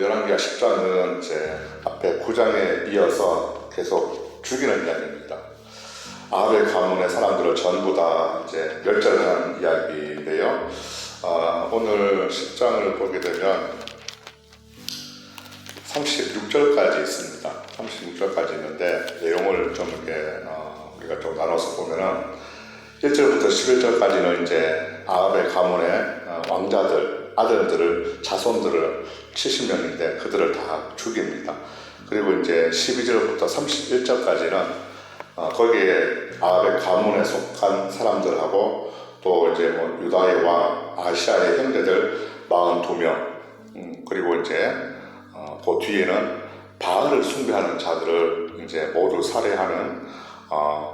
열왕기하 10장은 이제 앞에 9장에 이어서 계속 죽이는 이야기입니다. 아합의 가문의 사람들을 전부 다 이제 멸절하는 이야기인데요. 오늘 10장을 보게 되면 36절까지 있습니다. 36절까지 있는데 내용을 좀 이렇게 우리가 좀 나눠서 보면은 1절부터 11절까지는 이제 아합의 가문의 왕자들, 아들들을, 자손들을 70명인데 그들을 다 죽입니다. 그리고 이제 12절부터 31절까지는 거기에 아합의 가문에 속한 사람들하고 또 이제 뭐 유다의 왕 아시아의 형제들 42명, 그리고 이제 그 뒤에는 바알을 숭배하는 자들을 이제 모두 살해하는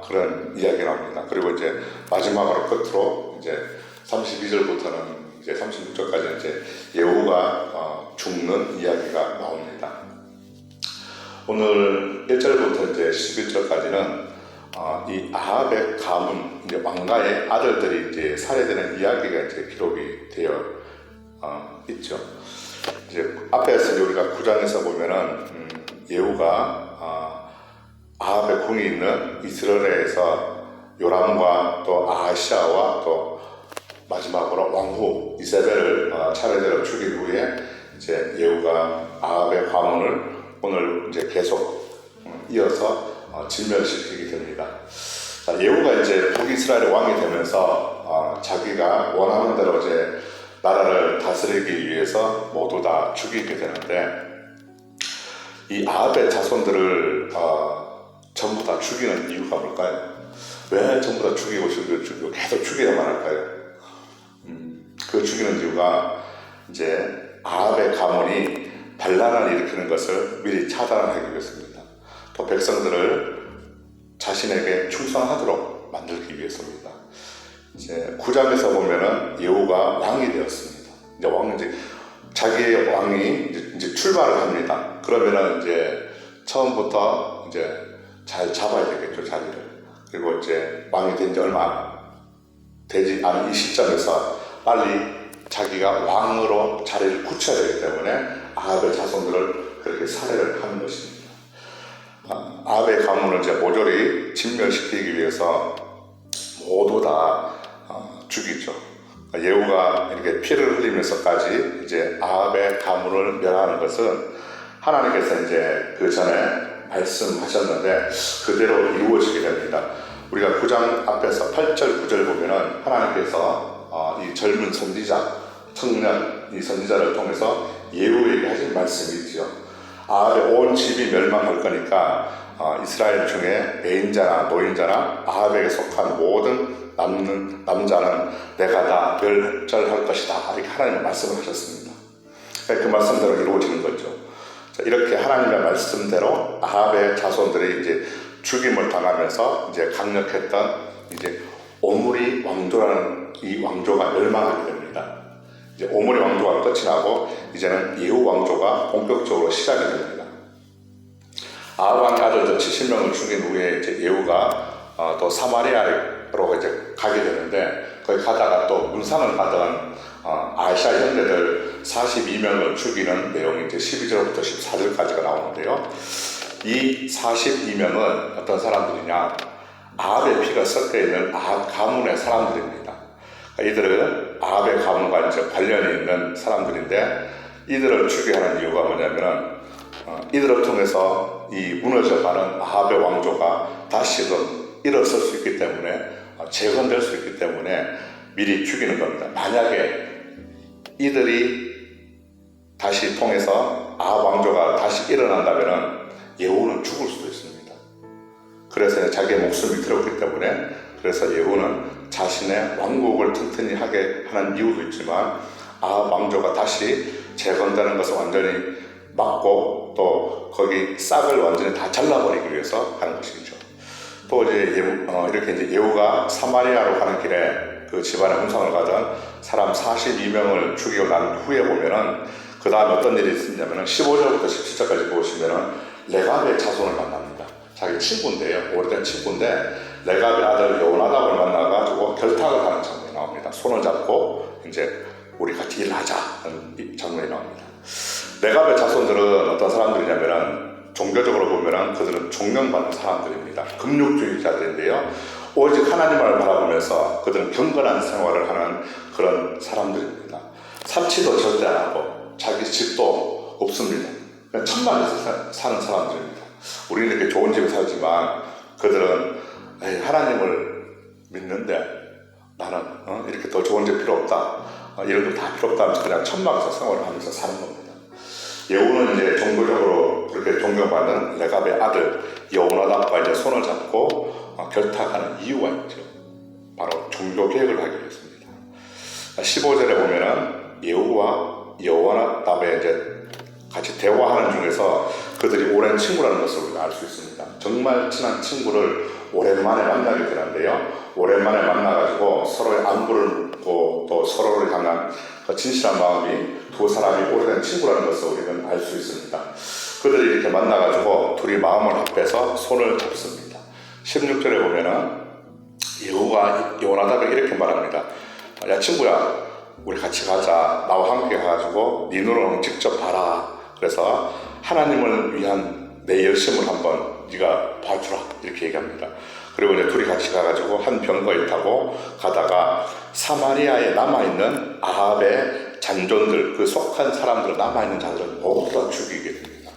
그런 이야기가 나옵니다. 그리고 이제 마지막으로 끝으로 이제 32절부터는 이제 36절까지 이제 예후가 죽는 이야기가 나옵니다. 오늘 1절부터 이제 11절까지는 이 아합의 가문, 이제 왕가의 아들들이 이제 살해되는 이야기가 이제 기록이 되어 있죠. 이제 앞에서 우리가 9장에서 보면은 예후가 아합의 궁이 있는 이스라엘에서 요람과 또 아하시아와 또 마지막으로 왕후 이세벨을 차례대로 죽인 후에 이제 예후가 아합의 가문을 오늘 이제 계속 이어서 진멸시키게 됩니다. 예후가 이제 북이스라엘의 왕이 되면서 자기가 원하는 대로 이제 나라를 다스리기 위해서 모두 다 죽이게 되는데 이 아합의 자손들을 전부 다 죽이는 이유가 뭘까요? 왜 전부 다 죽이고 계속 죽여야만 할까요? 그 죽이는 이유가 이제 아합의 가문이 반란을 일으키는 것을 미리 차단하기 위해서입니다. 또 백성들을 자신에게 충성하도록 만들기 위해서입니다. 이제 9장에서 보면은 예후가 왕이 되었습니다. 이제 자기의 왕이 이제 출발을 합니다. 그러면은 이제 처음부터 이제 잘 잡아야 되겠죠, 자리를. 그리고 이제 왕이 된 지 얼마 되지 않은 이 시점에서 빨리 자기가 왕으로 자리를 굳혀야 되기 때문에 아합의 자손들을 그렇게 살해를 하는 것입니다. 아합의 가문을 이제 모조리 진멸시키기 위해서 모두 다 죽이죠. 예후가 이렇게 피를 흘리면서까지 이제 아합의 가문을 멸하는 것은 하나님께서 이제 그 전에 말씀하셨는데 그대로 이루어지게 됩니다. 우리가 9장 앞에서 8절, 9절 보면은 하나님께서 이 젊은 선지자, 청년 이 선지자를 통해서 예후에게 하신 말씀이 있죠. 아합의 온 집이 멸망할 거니까 이스라엘 중에 배인자나 노인자나 아합에게 속한 모든 남는 남자는 내가 다 멸절할 것이다. 이렇게 하나님의 말씀을 하셨습니다. 그 말씀대로 이루어지는 거죠. 이렇게 하나님의 말씀대로 아합의 자손들이 이제 죽임을 당하면서 이제 강력했던 이제 오므리 왕조라는 이 왕조가 멸망하게 됩니다. 이제 오므리 왕조가 끝이 나고 이제는 예후 왕조가 본격적으로 시작이 됩니다. 아합 왕의 아들들 70명을 죽인 후에 이제 예후가 또 사마리아로 이제 가게 되는데 거기 가다가 또 문상을 받은 아시아 형제들 42명을 죽이는 내용이 이제 12절부터 14절까지가 나오는데요. 이 42명은 어떤 사람들이냐? 아합의 피가 섞여 있는 아합 가문의 사람들입니다. 이들은 아합의 가문과 이제 관련이 있는 사람들인데 이들을 죽여야 하는 이유가 뭐냐면은 이들을 통해서 이 무너져가는 아합의 왕조가 다시금 일어설 수 있기 때문에 재건될 수 있기 때문에 미리 죽이는 겁니다. 만약에 이들이 다시 통해서 아합 왕조가 다시 일어난다면은 예후는 죽을 수도 있습니다. 그래서 자기의 목숨이 들었기 때문에 그래서 예후는 자신의 왕국을 튼튼히 하게 하는 이유도 있지만 아합 왕조가 다시 재건되는 것을 완전히 막고 또 거기 싹을 완전히 다 잘라버리기 위해서 하는 것이죠. 또 이제 이렇게 이제 예후가 사마리아로 가는 길에 그 집안에 hun상을 가던 사람 42명을 죽이고 난 후에 보면은 그 다음에 어떤 일이 있었냐면은 15절부터 17절까지 보시면은 레갑의 자손을 만납니다. 자기 친구인데요, 오래된 친구인데 레갑의 아들 여호나답을 만나가지고 결탁을 하는 장면이 나옵니다. 손을 잡고 이제 우리 같이 일하자 하는 장면이 나옵니다. 레갑의 자손들은 어떤 사람들이냐면은 종교적으로 보면은 그들은 존경받는 사람들입니다. 금육주의자들인데요. 오직 하나님을 바라보면서 그들은 경건한 생활을 하는 그런 사람들입니다. 사치도 절대 안 하고 자기 집도 없습니다. 그냥 천막에서 사는 사람들입니다. 우리는 이렇게 좋은 집에 살지만 그들은 하나님을 믿는데 나는 이렇게 더 좋은 집 필요 없다. 이런 거 다 필요 없다 하면서 그냥 천막에서 생활을 하면서 사는 겁니다. 예후는 이제 종교적으로 그렇게 존경받는 레갑의 아들 여호나답과 이제 손을 잡고 결탁하는 이유가 있죠. 바로 종교 개혁을 하기로 했습니다. 15절에 보면은 예후와 여호나답의 이제 같이 대화하는 중에서 그들이 오랜 친구라는 것을 우리가 알 수 있습니다. 정말 친한 친구를 오랜만에 만나게 되는데요. 오랜만에 만나가지고 서로의 안부를 묻고 또 서로를 향한 그 진실한 마음이 두 사람이 오래된 친구라는 것을 우리는 알 수 있습니다. 그들이 이렇게 만나가지고 둘이 마음을 합해서 손을 잡습니다. 16절에 보면은 예후가 여호나답에게 이렇게 말합니다. 야 친구야, 우리 같이 가자. 나와 함께 가가지고 네 눈으로 직접 봐라. 그래서 하나님을 위한 내 열심을 한번 네가 봐주라 이렇게 얘기합니다. 그리고 이제 둘이 같이 가가지고 한 병거에 타고 가다가 사마리아에 남아있는 아합의 잔존들, 그 속한 사람들, 남아있는 자들을 모두 다 죽이게 됩니다.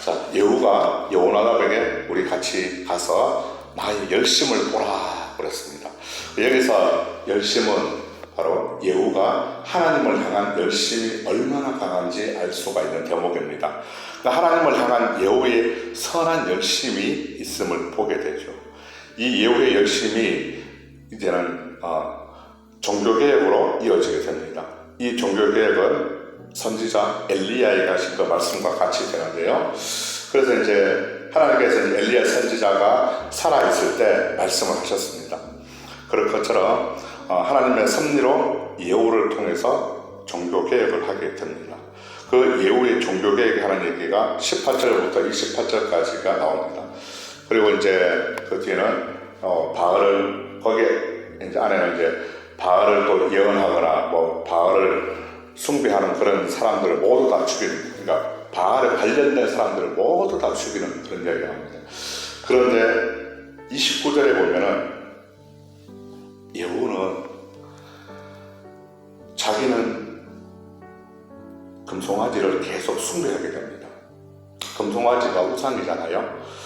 자, 예후가 여호나답에게 우리 같이 가서 나의 열심을 보라 그랬습니다. 여기서 열심은 바로 예후가 하나님을 향한 열심이 얼마나 강한지 알 수가 있는 대목입니다. 그러니까 하나님을 향한 예후의 선한 열심이 있음을 보게 되죠. 이 예후의 열심이 이제는 종교개혁으로 이어지게 됩니다. 이 종교개혁은 선지자 엘리야에게 하신 그 말씀과 같이 되는데요. 그래서 이제 하나님께서 엘리야 선지자가 살아있을 때 말씀을 하셨습니다. 그럴 것처럼 하나님의 섭리로 예후를 통해서 종교개혁을 하게 됩니다. 그 예후의 종교개혁이 하는 얘기가 18절부터 28절까지가 나옵니다. 그리고 이제 그 뒤에는 바알을 거기에 이제 안에는 이제 바알을 또 예언하거나 뭐 바알을 숭배하는 그런 사람들을 모두 다 죽이는, 그러니까 바알에 관련된 사람들을 모두 다 죽이는 그런 이야기가 나옵니다. 그런데 29절에 보면은 예후는 자기는 금송아지를 계속 숭배하게 됩니다. 금송아지가 우상이잖아요.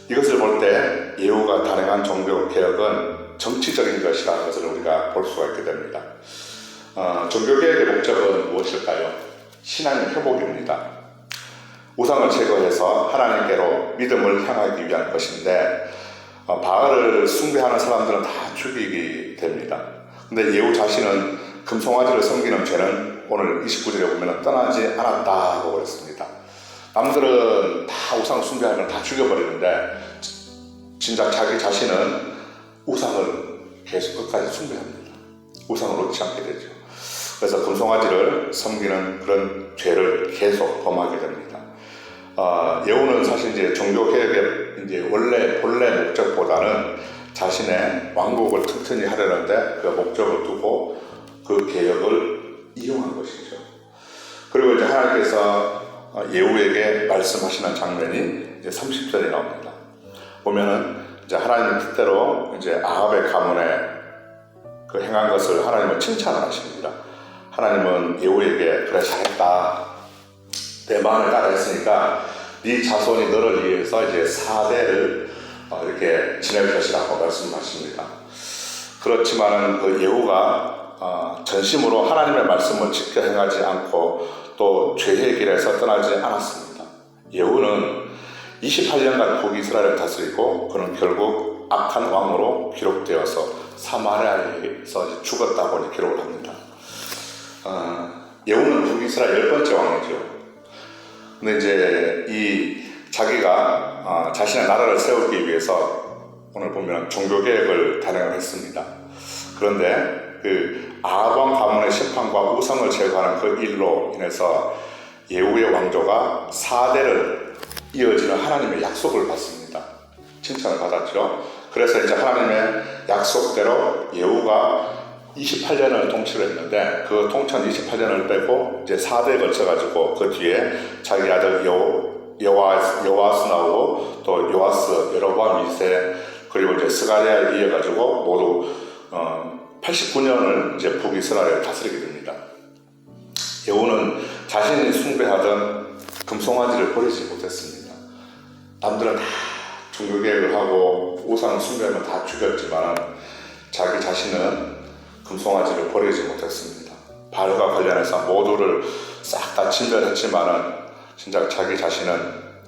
이것을 볼 때 예후가 단행한 종교 개혁은 정치적인 것이라는 것을 우리가 볼 수가 있게 됩니다. 종교 개혁의 목적은 무엇일까요? 신앙의 회복입니다. 우상을 제거해서 하나님께로 믿음을 향하기 위한 것인데 바알을 숭배하는 사람들은 다 죽이게 됩니다. 근데 예후 자신은 금송아지를 섬기는 죄는 오늘 29절에 보면 떠나지 않았다고 그랬습니다. 남들은 다 우상 숭배하면 다 죽여버리는데 진작 자기 자신은 우상을 계속 끝까지 숭배합니다. 우상을 놓지 않게 되죠. 그래서 금송아지를 섬기는 그런 죄를 계속 범하게 됩니다. 예후는 사실 이제 종교개혁의 이제 본래 목적보다는 자신의 왕국을 튼튼히 하려는데 그 목적을 두고 그 개혁을 이용한 것이죠. 그리고 이제 하나님께서 예후에게 말씀하시는 장면이 이제 30절에 나옵니다. 보면은 이제 하나님의 뜻대로 이제 아합의 가문에 그 행한 것을 하나님은 칭찬을 하십니다. 하나님은 예후에게 그래 잘했다. 내 마음을 따라했으니까 네 자손이 너를 위해서 이제 4대를 이렇게 지낼 것이라고 말씀하십니다. 그렇지만은 그 예후가 전심으로 하나님의 말씀을 지켜 행하지 않고 또 죄의 길에서 떠나지 않았습니다. 예후는 28년간 북이스라엘을 다스리고 그는 결국 악한 왕으로 기록되어서 사마리아에서 죽었다고 기록을 합니다. 예후는 북이스라엘 10번째 왕이죠. 근데 이제 이 자기가 자신의 나라를 세우기 위해서 오늘 보면 종교개혁을 단행을 했습니다. 그런데 그 아합 왕 가문의 심판과 우상을 제거하는 그 일로 인해서 예후의 왕조가 4대를 이어지는 하나님의 약속을 받습니다. 칭찬을 받았죠. 그래서 이제 하나님의 약속대로 예후가 28년을 통치를 했는데 그 통치한 28년을 빼고 이제 4대에 걸쳐가지고 그 뒤에 자기 아들 여호아스 나오고 또 요아스, 여로보암 2세 그리고 이제 스가랴에 이어가지고 모두 89년을 이제 북이스라엘을 다스리게 됩니다. 여호는 자신이 숭배하던 금송아지를 버리지 못했습니다. 남들은 다 종교개혁을 하고 우상 숭배하면 다 죽였지만 자기 자신은 금송아지를 버리지 못했습니다. 바알과 관련해서 모두를 싹 다 진멸했지만은 진짜 자기 자신은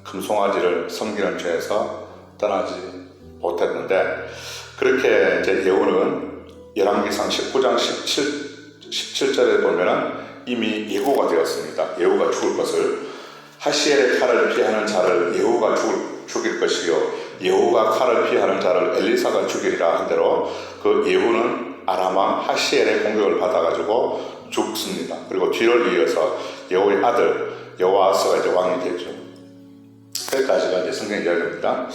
금송아지를 섬기는 죄에서 떠나지 못했는데 그렇게 이제 여호는 열왕기상 19장 17절에 보면은 이미 예고가 되었습니다. 예후가 죽을 것을 하시엘의 칼을 피하는 자를 예후가 죽일 것이요 예후가 칼을 피하는 자를 엘리사가 죽이리라 한 대로 그 예후는 아람왕 하시엘의 공격을 받아가지고 죽습니다. 그리고 뒤를 이어서 예후의 아들 여호아스가 이제 왕이 되죠. 여기까지가 이제 성경 이야기입니다.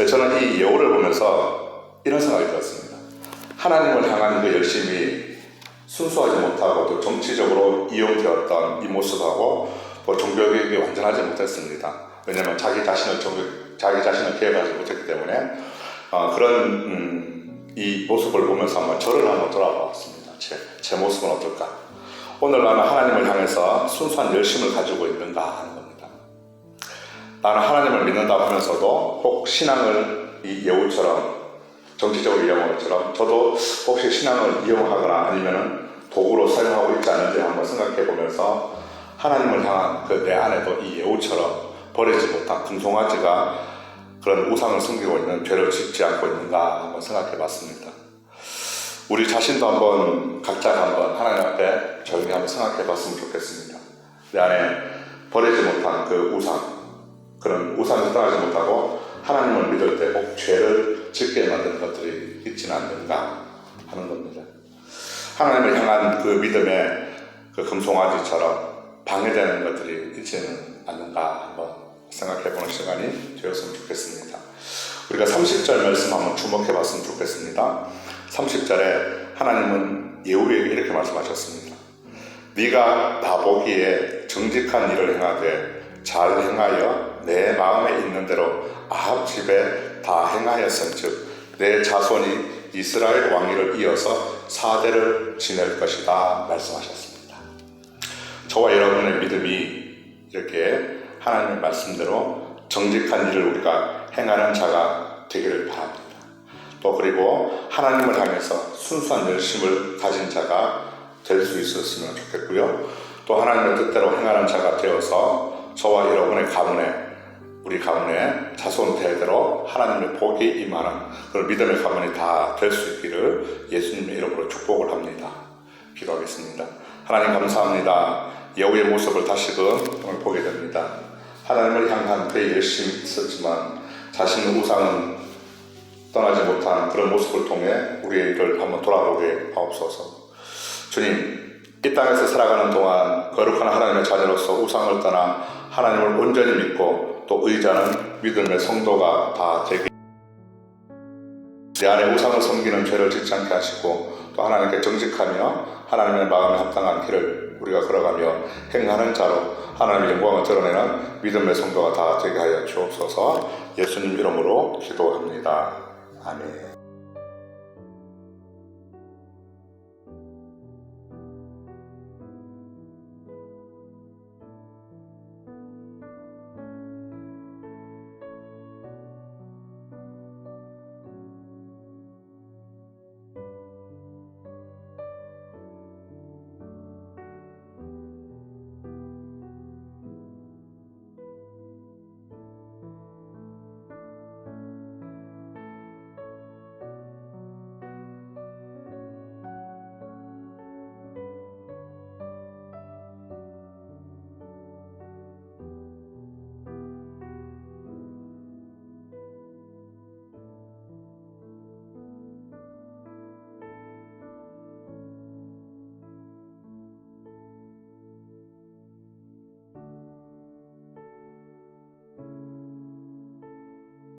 저는 이 예후를 보면서 이런 생각이 들었습니다. 하나님을 향한 그 열심이 순수하지 못하고 또 정치적으로 이용되었던 이 모습하고 또 종교개혁이 완전하지 못했습니다. 왜냐하면 자기 자신을 개혁하지 못했기 때문에 그런 이 모습을 보면서 저를 한번 돌아보았습니다. 제 모습은 어떨까? 오늘 나는 하나님을 향해서 순수한 열심을 가지고 있는가 하는 겁니다. 나는 하나님을 믿는다 하면서도 혹 신앙을 이 예후처럼 정치적으로 이용한 것처럼 저도 혹시 신앙을 이용하거나 아니면 도구로 사용하고 있지 않은지 한번 생각해 보면서 하나님을 향한 그 내 안에도 이 예후처럼 버리지 못한 금송아지가 그런 우상을 숨기고 있는 죄를 짓지 않고 있는가 한번 생각해 봤습니다. 우리 자신도 한번 각자가 한번 하나님 앞에 조용히 한번 생각해 봤으면 좋겠습니다. 내 안에 버리지 못한 그 우상, 그런 우상을 떠나지 못하고 하나님을 믿을 때 꼭 죄를 짓게 만드는 것들이 있지는 않는가 하는 겁니다. 하나님을 향한 그 믿음의 그 금송아지처럼 방해되는 것들이 있지는 않는가 한번 생각해보는 시간이 되었으면 좋겠습니다. 우리가 30절 말씀 한번 주목해 봤으면 좋겠습니다. 30절에 하나님은 예후에게 이렇게 말씀하셨습니다. 네가 나 보기에 정직한 일을 행하되 잘 행하여 내 마음에 있는 대로 아합 집에 다 행하였은즉 내 자손이 이스라엘 왕위를 이어서 4대를 지낼 것이다 말씀하셨습니다. 저와 여러분의 믿음이 이렇게 하나님의 말씀대로 정직한 일을 우리가 행하는 자가 되기를 바랍니다. 또 그리고 하나님을 향해서 순수한 열심을 가진 자가 될 수 있었으면 좋겠고요. 또 하나님의 뜻대로 행하는 자가 되어서 저와 여러분의 가문에 우리 가문의 자손 대대로 하나님의 복이 임하는 그런 믿음의 가문이 다 될 수 있기를 예수님의 이름으로 축복을 합니다. 기도하겠습니다. 하나님 감사합니다. 예후의 모습을 다시금 오늘 보게 됩니다. 하나님을 향한 그의 열심이 있었지만 자신의 우상은 떠나지 못한 그런 모습을 통해 우리의 일을 한번 돌아보게 하옵소서. 주님, 이 땅에서 살아가는 동안 거룩한 하나님의 자녀로서 우상을 떠나 하나님을 온전히 믿고 또 의지하는 믿음의 성도가 다 되게 내 안에 우상을 섬기는 죄를 짓지 않게 하시고 또 하나님께 정직하며 하나님의 마음에 합당한 길을 우리가 걸어가며 행하는 자로 하나님의 영광을 드러내는 믿음의 성도가 다 되게 하여 주옵소서. 예수님 이름으로 기도합니다. 아멘.